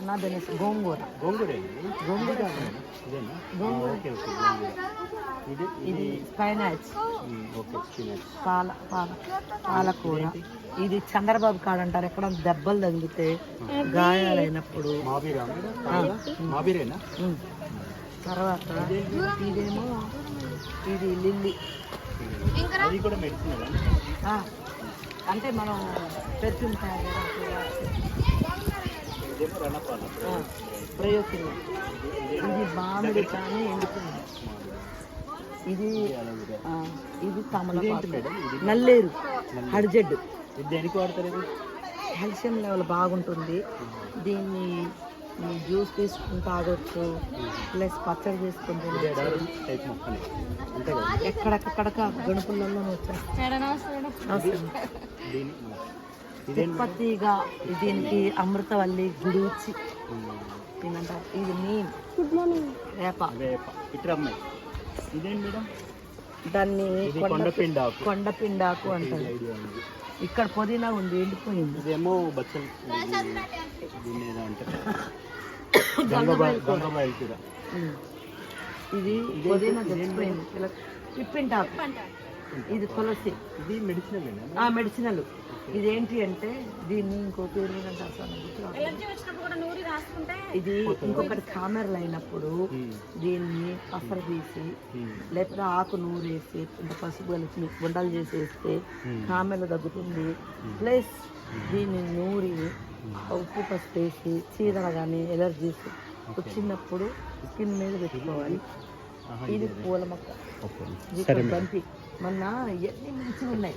అనాబెనస్ గోంగూర. గోంగూర గోంగూర ఇదేనా? గోంగూర. Okay okay గోంగూర. ఇది స్పైనాచ్. Okay spinach. పాలకూర. ఇది చంద్రబాబు కాడ అంటారు, ఎక్కడ దెబ్బలు తగిలితే గాయాలైనప్పుడు. మాబీరేనా? తర్వాత ఇదేమో ఇది లిల్లీ. అది కూడా మెడిసిన్ అంటే మనం పెర్ఫ్యూమ్ తయారు ప్రయోజనం. ఇది మామిడి కానీ ఎండుతుంది. ఇది తమలపాకు, నల్లేరు, హడిజెడ్డు. ఇది దేనికి వాడతారు? ఇది కాల్షియం లెవెల్ బాగుంటుంది. దీన్ని జ్యూస్ తీసుకుని తాగొచ్చు, ప్లస్ పచ్చడి చేసుకుని ఎక్కడెక్కడక గణపులలో తిరుపతిగా. దీనికి అమృతవల్లి, గుడిచి తినంటారు. ఇది నీమ్ వేప. ఇదేంటి మేడం? దాన్ని కొండపిండాకు అంటారు. ఐడియా ఉంది. ఇక్కడ పుదీనా ఉంది, ఎండిపోయింది. ఇదేమో బచ్చలు ఇది పుదీనా తెచ్చిపోయింది. పిప్పింటాకు. ఇది తులసి. ఇది మెడిసినల్. మెడిసినల్. ఇదేంటి అంటే దీన్ని ఇంకో పేరు ఇది ఇంకొకటి కామెరలు అయినప్పుడు దీన్ని పసరు తీసి లేకపోతే ఆకు నూరేసి ఇంత పసుపు కలిపి గుండలు చేసేస్తే కామెరలు తగ్గుతుంది. ప్లస్ దీన్ని నూరి ఉప్పు పసుపు వేసి చీదర కానీ ఎలర్జీస్ వచ్చినప్పుడు స్కిన్ మీద పెట్టుకోవాలి. ఇది పూల మొక్క. బంతి. మొన్న ఇవన్నీ మంచిగా ఉన్నాయి.